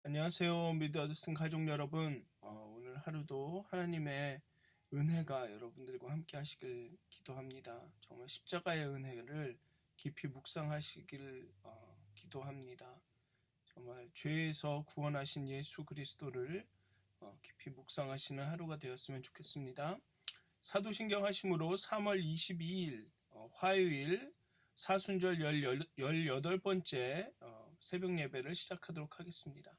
안녕하세요. 미드 어드슨 가족 여러분. 오늘 하루도 하나님의 은혜가 여러분들과 함께 하시길 기도합니다. 정말 십자가의 은혜를 깊이 묵상하시길 기도합니다. 정말 죄에서 구원하신 예수 그리스도를 깊이 묵상하시는 하루가 되었으면 좋겠습니다. 사도신경 하심으로 3월 22일 화요일 사순절 18번째 새벽 예배를 시작하도록 하겠습니다.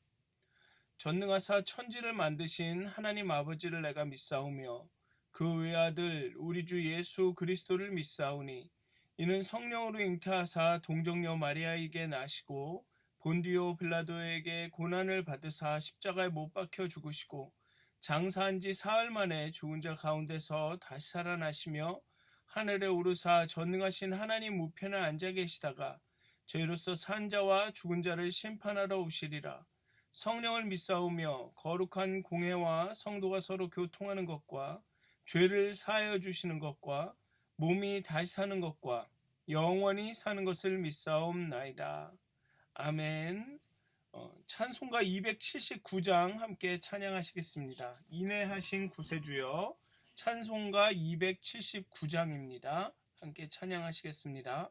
전능하사 천지를 만드신 하나님 아버지를 내가 믿사오며 그 외아들 우리 주 예수 그리스도를 믿사오니 이는 성령으로 잉태하사 동정녀 마리아에게 나시고 본디오 빌라도에게 고난을 받으사 십자가에 못 박혀 죽으시고 장사한 지 사흘 만에 죽은 자 가운데서 다시 살아나시며 하늘에 오르사 전능하신 하나님 우편에 앉아 계시다가 저희로서 산 자와 죽은 자를 심판하러 오시리라. 성령을 믿사오며 거룩한 공회와 성도가 서로 교통하는 것과 죄를 사하여 주시는 것과 몸이 다시 사는 것과 영원히 사는 것을 믿사옵나이다. 아멘. 찬송가 279장 함께 찬양하시겠습니다. 인내하신 구세주여 찬송가 279장입니다. 함께 찬양하시겠습니다.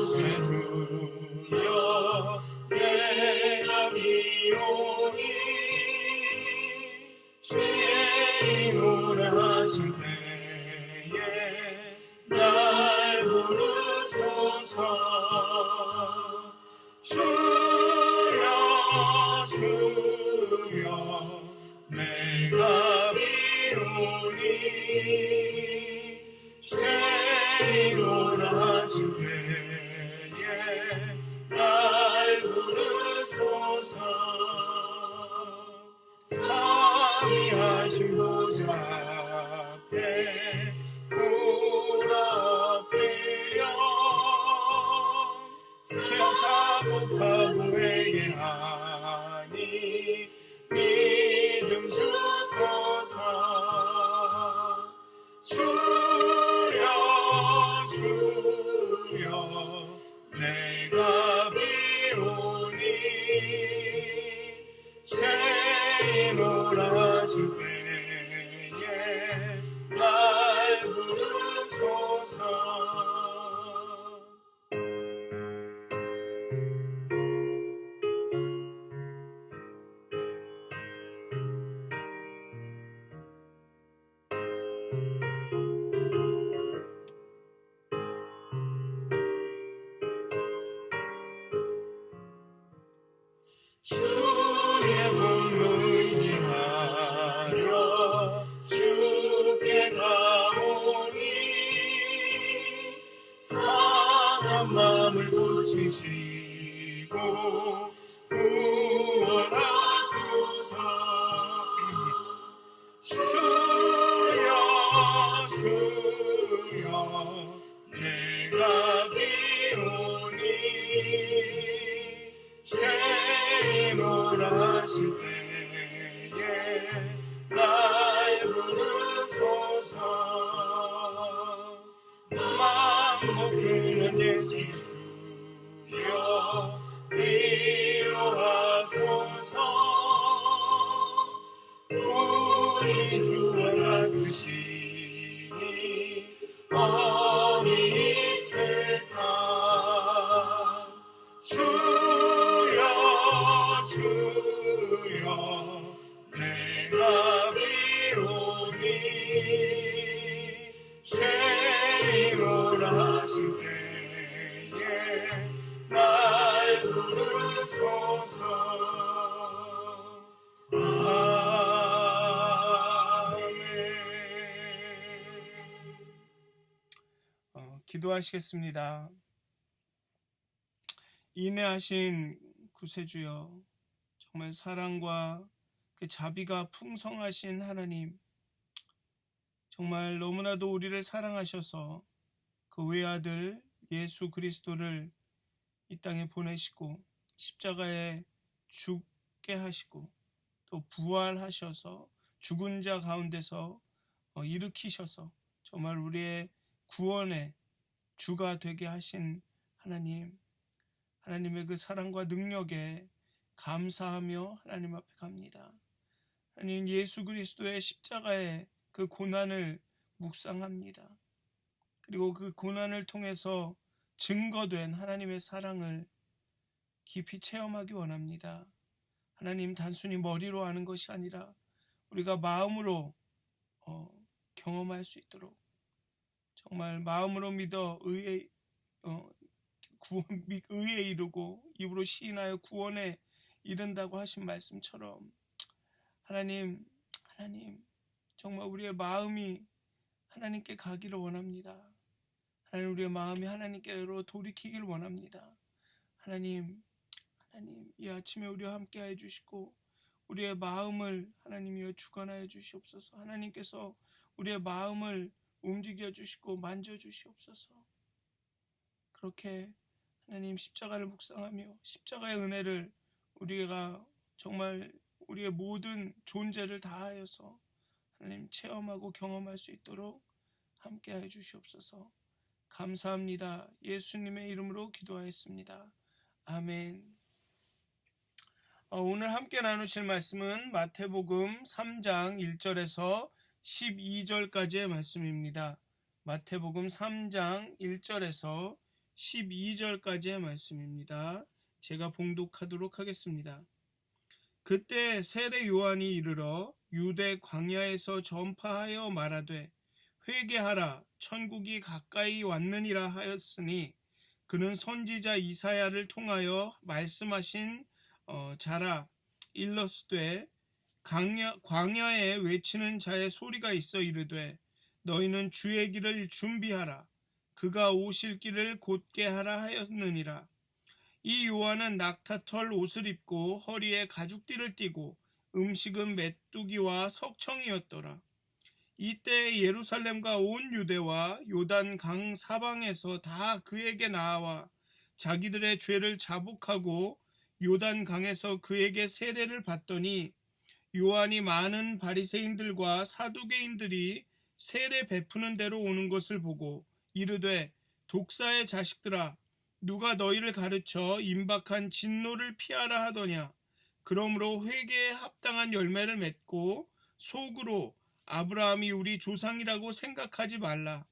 구세주여 내가 비오니 죄인오라 하신 때에 날 부르소서. 주여 주여 내가 비오니 죄인오라 하신 때에 날 부르소서. 자비하신 보좌 앞에 굴엎드려 죄악 자복하고 회개하니 믿음 주소서. 주여 주여 내가 비오니 죄인오라 하신 때에 날 부르소서. 주의 몸로 의지하여 주께 가오니 상한 마음을 고치시고 구원하소서. 주여 주여 내가 비오니 죄인오라 하실 때에 날 부르소서. 맘먹히는 예수여 위로하소서. 우리 주와 같으시니 어디 있을까. 주여 주여 내가 비오니 죄인오라 하신 때에 날 부르소서. 아멘. 기도하시겠습니다. 인내하신 구세주여 정말 사랑과 그 자비가 풍성하신 하나님, 정말 너무나도 우리를 사랑하셔서 그 외아들 예수 그리스도를 이 땅에 보내시고 십자가에 죽게 하시고 또 부활하셔서 죽은 자 가운데서 일으키셔서 정말 우리의 구원의 주가 되게 하신 하나님의 그 사랑과 능력에 감사하며 하나님 앞에 갑니다. 하나님, 예수 그리스도의 십자가의 그 고난을 묵상합니다. 그리고 그 고난을 통해서 증거된 하나님의 사랑을 깊이 체험하기 원합니다. 하나님, 단순히 머리로 아는 것이 아니라 우리가 마음으로 경험할 수 있도록 정말 마음으로 믿어 의에 이르고 입으로 시인하여 구원에 이른다고 하신 말씀처럼 하나님 정말 우리의 마음이 하나님께 가기를 원합니다. 하나님, 우리의 마음이 하나님께로 돌이키길 원합니다. 하나님 이 아침에 우리와 함께해 주시고 우리의 마음을 하나님이여 주관하여 주시옵소서. 하나님께서 우리의 마음을 움직여 주시고 만져 주시옵소서. 그렇게 하나님 십자가를 묵상하며 십자가의 은혜를 우리가 정말 우리의 모든 존재를 다하여서 하나님 체험하고 경험할 수 있도록 함께해 주시옵소서. 감사합니다. 예수님의 이름으로 기도하였습니다. 아멘. 오늘 함께 나누실 말씀은 마태복음 3장 1절에서 12절까지의 말씀입니다. 마태복음 3장 1절에서 12절까지의 말씀입니다. 제가 봉독하도록 하겠습니다. 그때 세례 요한이 이르러 유대 광야에서 전파하여 말하되 회개하라, 천국이 가까이 왔느니라 하였으니 그는 선지자 이사야를 통하여 말씀하신 자라 일러스되 광야에 외치는 자의 소리가 있어 이르되 너희는 주의 길을 준비하라, 그가 오실 길을 곧게 하라 하였느니라. 이 요한은 낙타털 옷을 입고 허리에 가죽띠를 띠고 음식은 메뚜기와 석청이었더라. 이때 예루살렘과 온 유대와 요단 강 사방에서 다 그에게 나와 자기들의 죄를 자복하고 요단 강에서 그에게 세례를 받더니 요한이 많은 바리새인들과 사두개인들이 세례 베푸는 대로 오는 것을 보고 이르되 독사의 자식들아, 누가 너희를 가르쳐 임박한 진노를 피하라 하더냐. 그러므로 회개에 합당한 열매를 맺고 속으로 아브라함이 우리 조상이라고 생각하지 말라.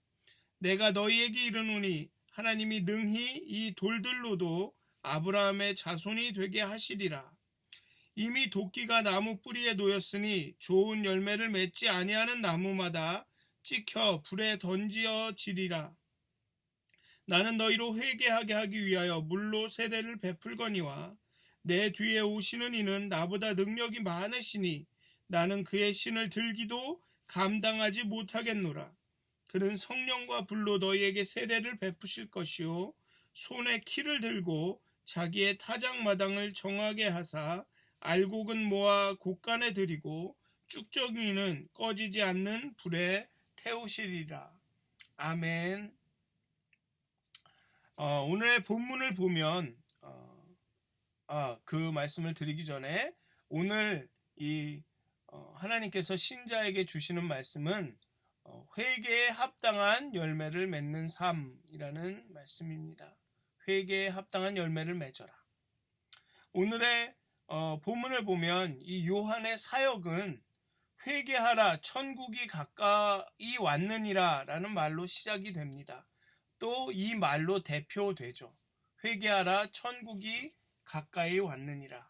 내가 너희에게 이르노니 하나님이 능히 이 돌들로도 아브라함의 자손이 되게 하시리라. 이미 도끼가 나무 뿌리에 놓였으니 좋은 열매를 맺지 아니하는 나무마다 찍혀 불에 던지어지리라. 나는 너희로 회개하게 하기 위하여 물로 세례를 베풀거니와 내 뒤에 오시는 이는 나보다 능력이 많으시니 나는 그의 신을 들기도 감당하지 못하겠노라. 그는 성령과 불로 너희에게 세례를 베푸실 것이요 손에 키를 들고 자기의 타작마당을 정하게 하사 알곡은 모아 곳간에 들이고 쭉정이는 꺼지지 않는 불에 태우시리라. 아멘. 오늘의 본문을 보면 그 말씀을 드리기 전에 오늘 이 하나님께서 신자에게 주시는 말씀은 회개에 합당한 열매를 맺는 삶이라는 말씀입니다. 회개에 합당한 열매를 맺어라. 오늘의 본문을 보면 이 요한의 사역은 회개하라, 천국이 가까이 왔느니라 라는 말로 시작이 됩니다. 또 이 말로 대표되죠. 회개하라, 천국이 가까이 왔느니라.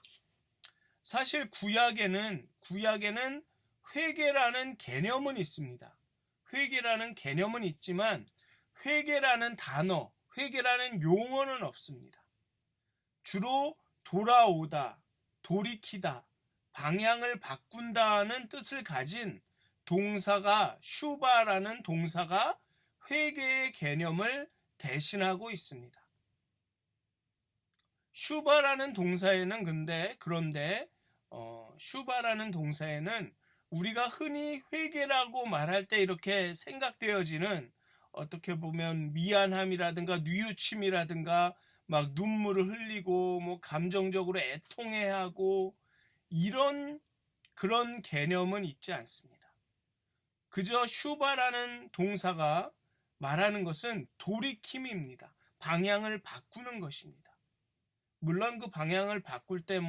사실 구약에는 회개라는 개념은 있습니다. 회개라는 개념은 있지만 회개라는 단어, 회개라는 용어는 없습니다. 주로 돌아오다, 돌이키다, 방향을 바꾼다는 뜻을 가진 동사가 슈바라는 동사가 회개의 개념을 대신하고 있습니다. 슈바라는 동사에는 그런데 슈바라는 동사에는 우리가 흔히 회개라고 말할 때 이렇게 생각되어지는 어떻게 보면 미안함이라든가 뉘우침이라든가 막 눈물을 흘리고 뭐 감정적으로 애통해하고 이런 그런 개념은 있지 않습니다. 그저 슈바라는 동사가 말하는 것은 돌이킴입니다. 방향을 바꾸는 것입니다. 물론 그 방향을 바꿀 때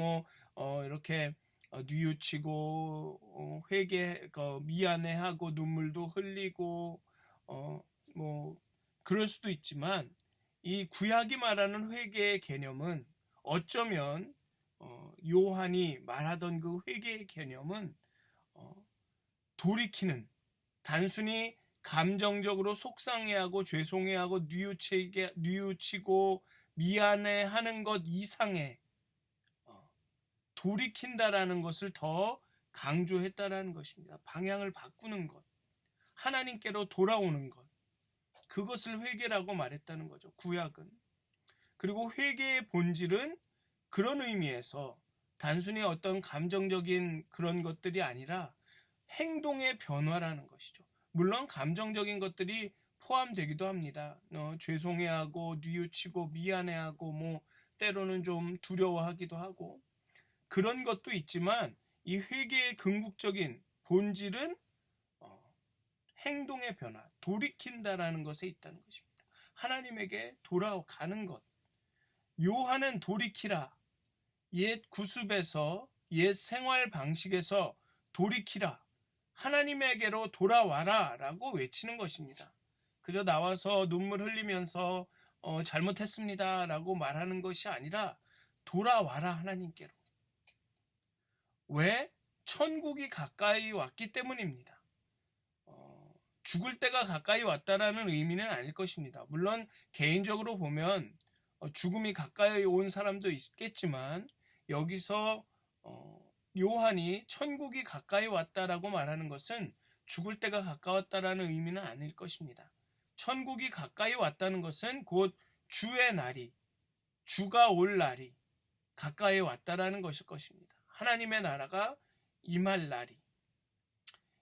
이렇게 뉘우치고 회개 미안해하고 눈물도 흘리고 그럴 수도 있지만 이 구약이 말하는 회개의 개념은 어쩌면 요한이 말하던 그 회개의 개념은 돌이키는, 단순히 감정적으로 속상해하고 죄송해하고 뉘우치고 미안해하는 것 이상의 돌이킨다라는 것을 더 강조했다라는 것입니다. 방향을 바꾸는 것, 하나님께로 돌아오는 것, 그것을 회개라고 말했다는 거죠. 구약은. 그리고 회개의 본질은 그런 의미에서 단순히 어떤 감정적인 그런 것들이 아니라 행동의 변화라는 것이죠. 물론 감정적인 것들이 포함되기도 합니다. 죄송해하고 뉘우치고 미안해하고 때로는 좀 두려워하기도 하고 그런 것도 있지만 이 회개의 궁극적인 본질은 행동의 변화, 돌이킨다라는 것에 있다는 것입니다. 하나님에게 돌아가는 것. 요한은 돌이키라, 옛 구습에서 옛 생활 방식에서 돌이키라, 하나님에게로 돌아와라 라고 외치는 것입니다. 그저 나와서 눈물 흘리면서 잘못했습니다 라고 말하는 것이 아니라 돌아와라 하나님께로. 왜? 천국이 가까이 왔기 때문입니다. 죽을 때가 가까이 왔다라는 의미는 아닐 것입니다. 물론 개인적으로 보면 죽음이 가까이 온 사람도 있겠지만 여기서 요한이 천국이 가까이 왔다라고 말하는 것은 죽을 때가 가까웠다라는 의미는 아닐 것입니다. 천국이 가까이 왔다는 것은 곧 주의 날이, 주가 올 날이 가까이 왔다라는 것일 것입니다. 하나님의 나라가 임할 날이.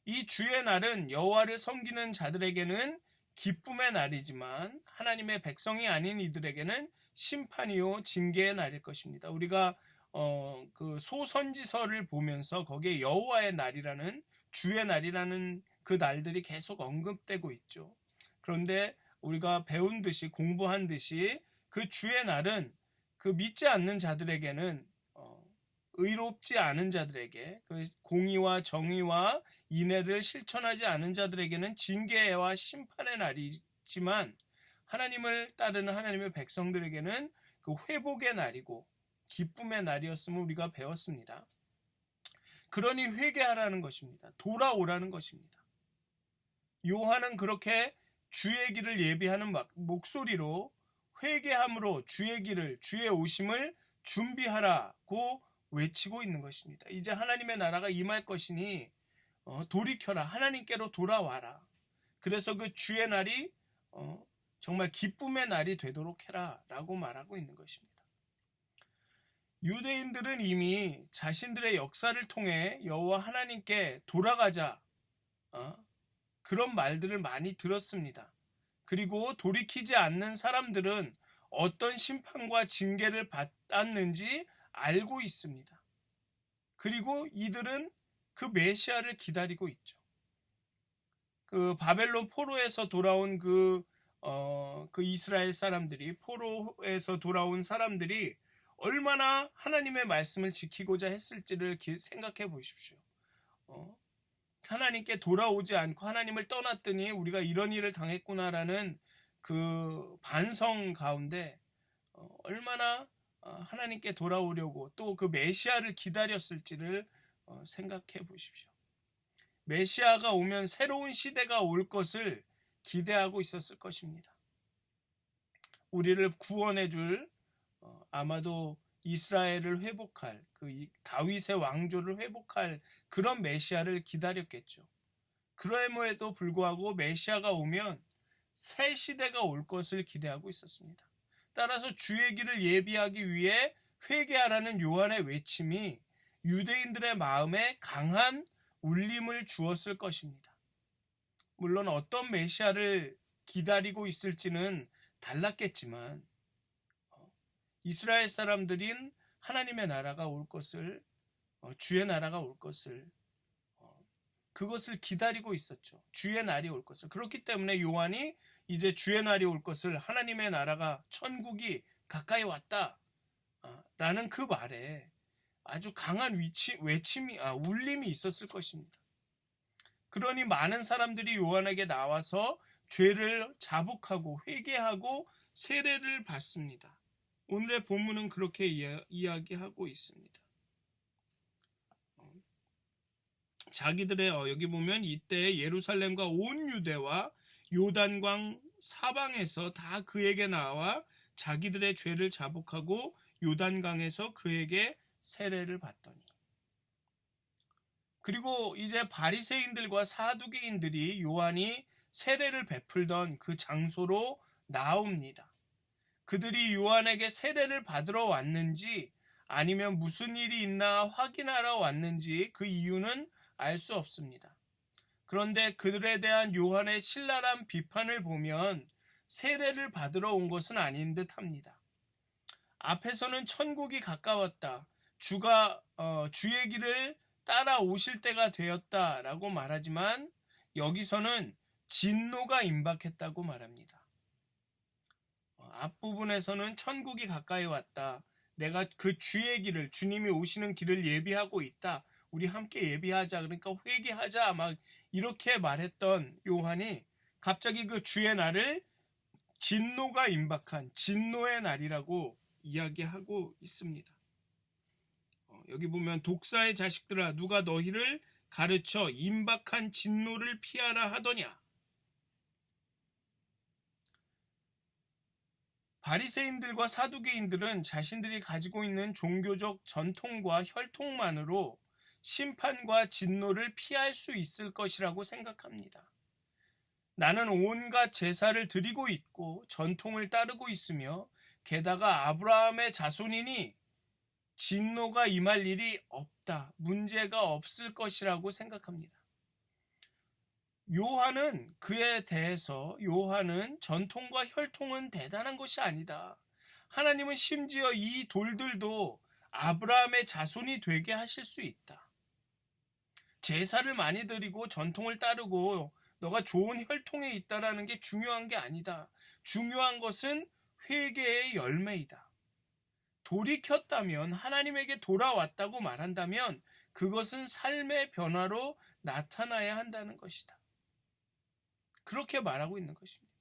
이 주의 날은 여호와를 섬기는 자들에게는 기쁨의 날이지만 하나님의 백성이 아닌 이들에게는 심판이요 징계의 날일 것입니다. 우리가 그 소선지서를 보면서 거기에 여호와의 날이라는, 주의 날이라는 그 날들이 계속 언급되고 있죠. 그런데 우리가 배운 듯이, 공부한 듯이 그 주의 날은 그 믿지 않는 자들에게는, 의롭지 않은 자들에게, 그 공의와 정의와 인애를 실천하지 않은 자들에게는 징계와 심판의 날이지만 하나님을 따르는 하나님의 백성들에게는 그 회복의 날이고 기쁨의 날이었음을 우리가 배웠습니다. 그러니 회개하라는 것입니다. 돌아오라는 것입니다. 요한은 그렇게 주의 길을 예비하는 목소리로 회개함으로 주의 길을, 주의 오심을 준비하라고 외치고 있는 것입니다. 이제 하나님의 나라가 임할 것이니 돌이켜라, 하나님께로 돌아와라. 그래서 그 주의 날이 정말 기쁨의 날이 되도록 해라 라고 말하고 있는 것입니다. 유대인들은 이미 자신들의 역사를 통해 여호와 하나님께 돌아가자, 그런 말들을 많이 들었습니다. 그리고 돌이키지 않는 사람들은 어떤 심판과 징계를 받았는지 알고 있습니다. 그리고 이들은 그 메시아를 기다리고 있죠. 그 바벨론 포로에서 돌아온 그 이스라엘 사람들이, 포로에서 돌아온 사람들이 얼마나 하나님의 말씀을 지키고자 했을지를 생각해 보십시오. 하나님께 돌아오지 않고 하나님을 떠났더니 우리가 이런 일을 당했구나라는 그 반성 가운데 얼마나 하나님께 돌아오려고 또 그 메시아를 기다렸을지를 생각해 보십시오. 메시아가 오면 새로운 시대가 올 것을 기대하고 있었을 것입니다. 우리를 구원해 줄, 아마도 이스라엘을 회복할, 그 다윗의 왕조를 회복할 그런 메시아를 기다렸겠죠. 그럼에도 불구하고 메시아가 오면 새 시대가 올 것을 기대하고 있었습니다. 따라서 주의 길을 예비하기 위해 회개하라는 요한의 외침이 유대인들의 마음에 강한 울림을 주었을 것입니다. 물론 어떤 메시아를 기다리고 있을지는 달랐겠지만 이스라엘 사람들인 하나님의 나라가 올 것을, 주의 나라가 올 것을, 그것을 기다리고 있었죠. 주의 날이 올 것을. 그렇기 때문에 요한이 이제 주의 날이 올 것을, 하나님의 나라가, 천국이 가까이 왔다 라는 그 말에 아주 강한 외침이, 울림이 있었을 것입니다. 그러니 많은 사람들이 요한에게 나와서 죄를 자복하고 회개하고 세례를 받습니다. 오늘의 본문은 그렇게 이야기하고 있습니다. 자기들의, 여기 보면 이때 예루살렘과 온 유대와 요단강 사방에서 다 그에게 나와 자기들의 죄를 자복하고 요단강에서 그에게 세례를 받더니. 그리고 이제 바리새인들과 사두개인들이 요한이 세례를 베풀던 그 장소로 나옵니다. 그들이 요한에게 세례를 받으러 왔는지 아니면 무슨 일이 있나 확인하러 왔는지 그 이유는 알 수 없습니다. 그런데 그들에 대한 요한의 신랄한 비판을 보면 세례를 받으러 온 것은 아닌 듯 합니다. 앞에서는 천국이 가까웠다, 주가 주의 길을 따라오실 때가 되었다라고 말하지만 여기서는 진노가 임박했다고 말합니다. 앞부분에서는 천국이 가까이 왔다, 내가 그 주의 길을, 주님이 오시는 길을 예비하고 있다, 우리 함께 예비하자, 그러니까 회개하자, 막 이렇게 말했던 요한이 갑자기 그 주의 날을 진노가 임박한 진노의 날이라고 이야기하고 있습니다. 여기 보면 독사의 자식들아, 누가 너희를 가르쳐 임박한 진노를 피하라 하더냐. 바리새인들과 사두개인들은 자신들이 가지고 있는 종교적 전통과 혈통만으로 심판과 진노를 피할 수 있을 것이라고 생각합니다. 나는 온갖 제사를 드리고 있고 전통을 따르고 있으며 게다가 아브라함의 자손이니 진노가 임할 일이 없다, 문제가 없을 것이라고 생각합니다. 요한은 그에 대해서 요한은 전통과 혈통은 대단한 것이 아니다, 하나님은 심지어 이 돌들도 아브라함의 자손이 되게 하실 수 있다, 제사를 많이 드리고 전통을 따르고 너가 좋은 혈통에 있다라는 게 중요한 게 아니다, 중요한 것은 회개의 열매이다, 돌이켰다면, 하나님에게 돌아왔다고 말한다면 그것은 삶의 변화로 나타나야 한다는 것이다, 그렇게 말하고 있는 것입니다.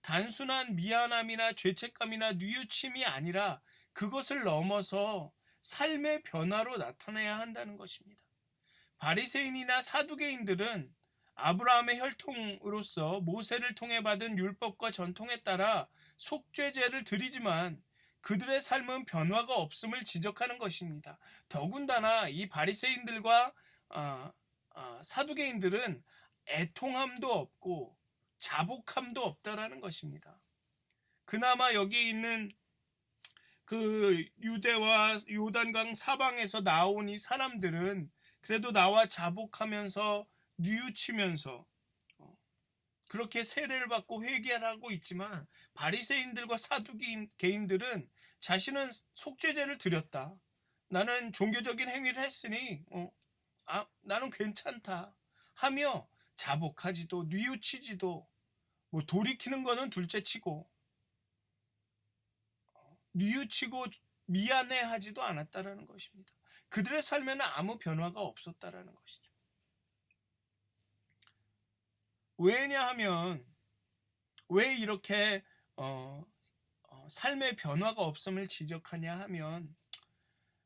단순한 미안함이나 죄책감이나 뉘우침이 아니라 그것을 넘어서 삶의 변화로 나타나야 한다는 것입니다. 바리새인이나 사두개인들은 아브라함의 혈통으로서 모세를 통해 받은 율법과 전통에 따라 속죄제를 드리지만 그들의 삶은 변화가 없음을 지적하는 것입니다. 더군다나 이 바리새인들과 사두개인들은 애통함도 없고 자복함도 없다라는 것입니다. 그나마 여기 있는 그 유대와 요단강 사방에서 나온 이 사람들은 그래도 나와 자복하면서 뉘우치면서 그렇게 세례를 받고 회개를 하고 있지만 바리새인들과 사두개인들은 자신은 속죄제를 드렸다, 나는 종교적인 행위를 했으니 나는 괜찮다 하며 자복하지도 뉘우치지도, 뭐 돌이키는 거는 둘째치고 뉘우치고 미안해하지도 않았다라는 것입니다. 그들의 삶에는 아무 변화가 없었다라는 것이죠. 왜냐하면 왜 이렇게 삶의 변화가 없음을 지적하냐 하면,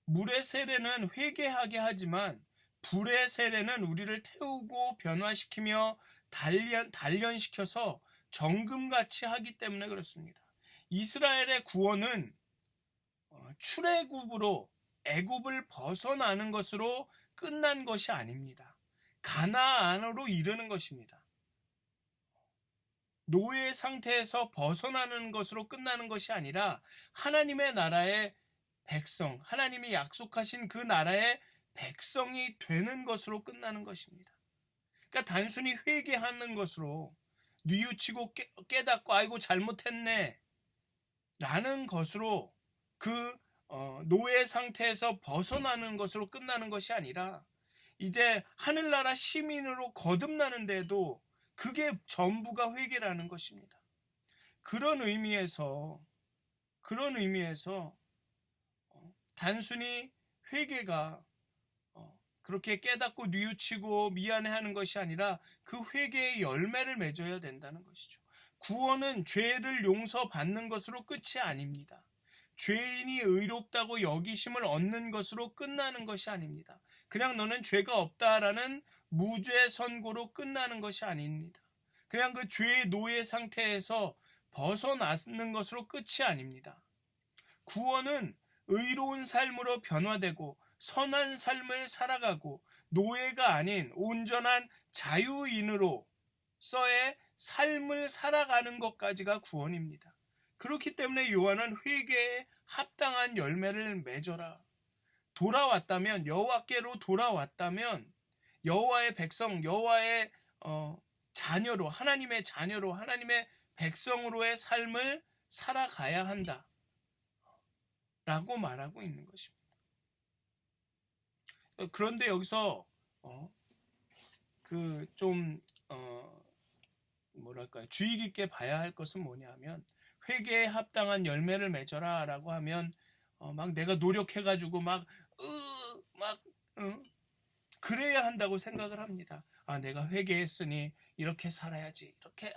물의 세례는 회개하게 하지만 불의 세례는 우리를 태우고 변화시키며 단련시켜서 정금같이 하기 때문에 그렇습니다. 이스라엘의 구원은 출애굽으로 애굽을 벗어나는 것으로 끝난 것이 아닙니다. 가나안으로 이르는 것입니다. 노예 상태에서 벗어나는 것으로 끝나는 것이 아니라 하나님의 나라의 백성, 하나님이 약속하신 그 나라의 백성이 되는 것으로 끝나는 것입니다. 그러니까 단순히 회개하는 것으로, 뉘우치고 깨닫고 아이고 잘못했네 라는 것으로 그 노예 상태에서 벗어나는 것으로 끝나는 것이 아니라 이제 하늘나라 시민으로 거듭나는데도 그게 전부가 회개라는 것입니다. 그런 의미에서 단순히 회개가 그렇게 깨닫고 뉘우치고 미안해하는 것이 아니라 그 회개의 열매를 맺어야 된다는 것이죠. 구원은 죄를 용서받는 것으로 끝이 아닙니다. 죄인이 의롭다고 여기심을 얻는 것으로 끝나는 것이 아닙니다. 그냥 너는 죄가 없다라는 무죄 선고로 끝나는 것이 아닙니다. 그냥 그 죄의 노예 상태에서 벗어나는 것으로 끝이 아닙니다. 구원은 의로운 삶으로 변화되고 선한 삶을 살아가고 노예가 아닌 온전한 자유인으로서의 삶을 살아가는 것까지가 구원입니다. 그렇기 때문에 요한은 회개에 합당한 열매를 맺어라. 돌아왔다면, 여호와께로 돌아왔다면 여호와의 백성, 여호와의 자녀로, 하나님의 자녀로, 하나님의 백성으로의 삶을 살아가야 한다 라고 말하고 있는 것입니다. 그런데 여기서 주의 깊게 봐야 할 것은 뭐냐면, 회개에 합당한 열매를 맺어라 라고 하면 막 내가 노력해가지고 그래야 한다고 생각을 합니다. 내가 회개했으니 이렇게 살아야지, 이렇게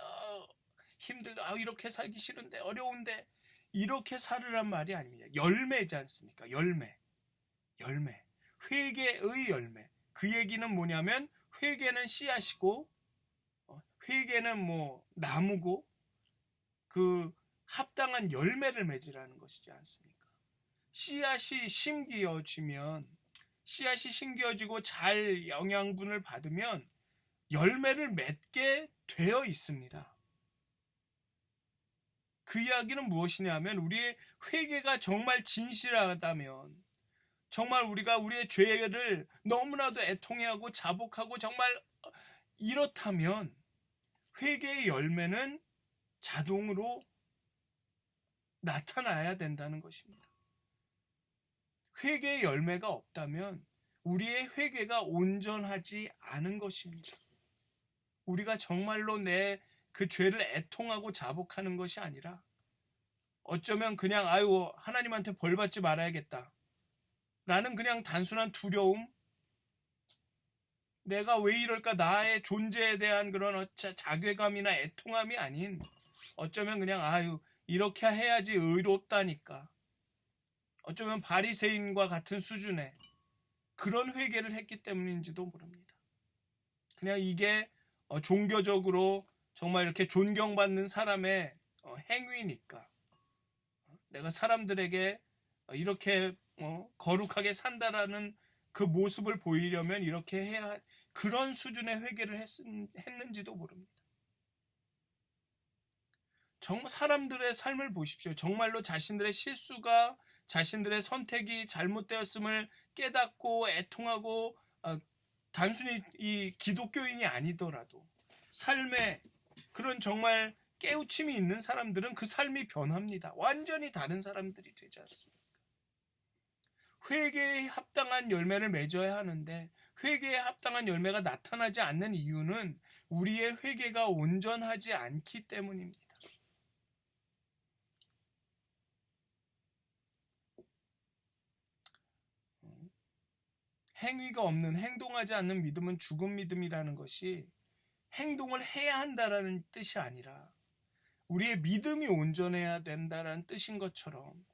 힘들다, 이렇게 살기 싫은데, 어려운데 이렇게 살으란 말이 아닙니다. 열매지 않습니까? 열매. 회개의 열매. 그 얘기는 뭐냐면, 회개는 씨앗이고 회개는 나무고, 그 합당한 열매를 맺으라는 것이지 않습니까? 씨앗이 심겨지고 잘 영양분을 받으면 열매를 맺게 되어 있습니다. 그 이야기는 무엇이냐면, 우리의 회개가 정말 진실하다면, 정말 우리가 우리의 죄를 너무나도 애통해하고 자복하고 정말 이렇다면 회개의 열매는 자동으로 나타나야 된다는 것입니다. 회개의 열매가 없다면 우리의 회개가 온전하지 않은 것입니다. 우리가 정말로 내 그 죄를 애통하고 자복하는 것이 아니라, 어쩌면 그냥 하나님한테 벌 받지 말아야겠다 라는 그냥 단순한 두려움, 내가 왜 이럴까, 나의 존재에 대한 그런 자괴감이나 애통함이 아닌, 어쩌면 그냥 이렇게 해야지 의롭다니까, 어쩌면 바리새인과 같은 수준의 그런 회개를 했기 때문인지도 모릅니다. 그냥 이게 종교적으로 정말 이렇게 존경받는 사람의 행위니까, 내가 사람들에게 이렇게 거룩하게 산다라는 그 모습을 보이려면 이렇게 해야, 그런 수준의 회개를 했는지도 모릅니다. 정말 사람들의 삶을 보십시오. 정말로 자신들의 실수가, 자신들의 선택이 잘못되었음을 깨닫고 애통하고, 단순히 이 기독교인이 아니더라도 삶에 그런 정말 깨우침이 있는 사람들은 그 삶이 변합니다. 완전히 다른 사람들이 되지 않습니까? 회개에 합당한 열매를 맺어야 하는데, 회개에 합당한 열매가 나타나지 않는 이유는 우리의 회개가 온전하지 않기 때문입니다. 행위가 없는, 행동하지 않는 믿음은 죽은 믿음이라는 것이 행동을 해야 한다라는 뜻이 아니라 우리의 믿음이 온전해야 된다라는 뜻인 것처럼,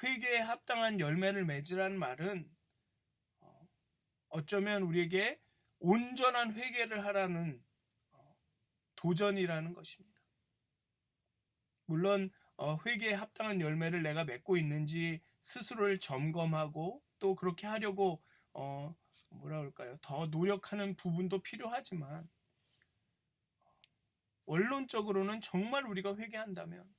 회개에 합당한 열매를 맺으라는 말은 어쩌면 우리에게 온전한 회개를 하라는 도전이라는 것입니다. 물론 회개에 합당한 열매를 내가 맺고 있는지 스스로를 점검하고 또 그렇게 하려고 더 노력하는 부분도 필요하지만, 원론적으로는 정말 우리가 회개한다면,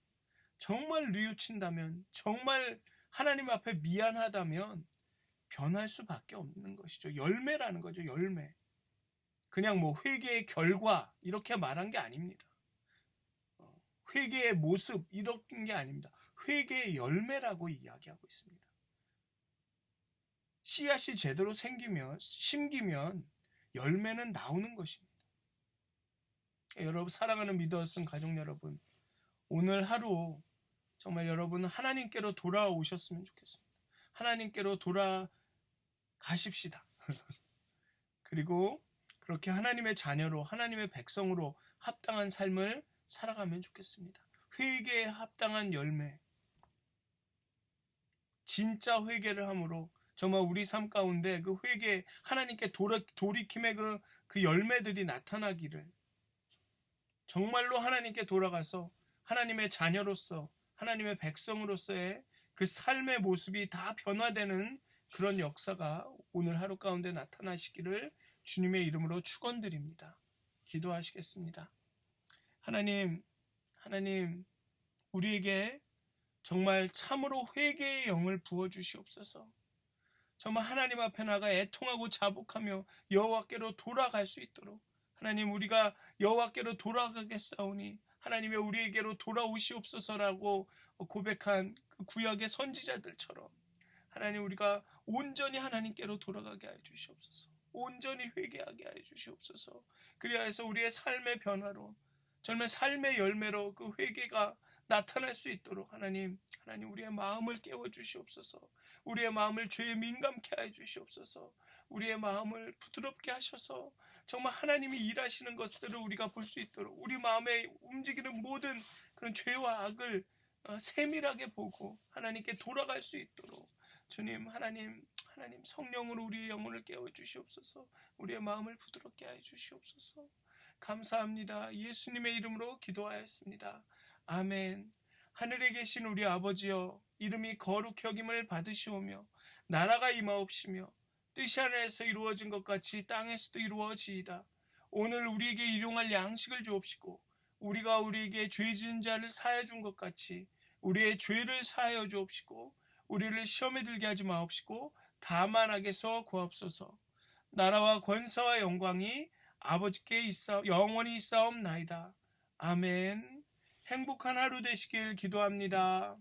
정말 뉘우친다면, 정말 하나님 앞에 미안하다면 변할 수밖에 없는 것이죠. 열매라는 거죠. 열매. 그냥 회개의 결과 이렇게 말한 게 아닙니다. 회개의 모습 이런 게 아닙니다. 회개의 열매라고 이야기하고 있습니다. 씨앗이 제대로 심기면 열매는 나오는 것입니다. 여러분, 사랑하는 믿었은 가족 여러분, 오늘 하루 정말 여러분 하나님께로 돌아오셨으면 좋겠습니다. 하나님께로 돌아가십시다. 그리고 그렇게 하나님의 자녀로, 하나님의 백성으로 합당한 삶을 살아가면 좋겠습니다. 회개에 합당한 열매, 진짜 회개를 함으로 정말 우리 삶 가운데 그 회개, 하나님께 돌이킴의 그 열매들이 나타나기를, 정말로 하나님께 돌아가서 하나님의 자녀로서, 하나님의 백성으로서의 그 삶의 모습이 다 변화되는 그런 역사가 오늘 하루 가운데 나타나시기를 주님의 이름으로 축원드립니다. 기도하시겠습니다. 하나님, 우리에게 정말 참으로 회개의 영을 부어주시옵소서. 정말 하나님 앞에 나가 애통하고 자복하며 여호와께로 돌아갈 수 있도록, 하나님, 우리가 여호와께로 돌아가겠사오니 하나님의 우리에게로 돌아오시옵소서라고 고백한 그 구약의 선지자들처럼, 하나님, 우리가 온전히 하나님께로 돌아가게 하여 주시옵소서. 온전히 회개하게 하여 주시옵소서. 그리하여서 우리의 삶의 변화로, 정말 삶의 열매로 그 회개가 나타날 수 있도록 하나님 우리의 마음을 깨워 주시옵소서. 우리의 마음을 죄에 민감케 하여 주시옵소서. 우리의 마음을 부드럽게 하셔서 정말 하나님이 일하시는 것들을 우리가 볼 수 있도록, 우리 마음에 움직이는 모든 그런 죄와 악을 세밀하게 보고 하나님께 돌아갈 수 있도록 주님, 하나님 성령으로 우리의 영혼을 깨워 주시옵소서. 우리의 마음을 부드럽게 하여 주시옵소서. 감사합니다. 예수님의 이름으로 기도하였습니다. 아멘. 하늘에 계신 우리 아버지여, 이름이 거룩히 여김을 받으시오며 나라가 임하옵시며 뜻이 하늘에서 이루어진 것 같이 땅에서도 이루어지이다. 오늘 우리에게 일용할 양식을 주옵시고 우리가 우리에게 죄 지은 자를 사하여 준 것 같이 우리의 죄를 사하여 주옵시고 우리를 시험에 들게 하지 마옵시고 다만 악에서 구하옵소서. 나라와 권세와 영광이 아버지께 영원히 있사옵나이다. 아멘. 행복한 하루 되시길 기도합니다.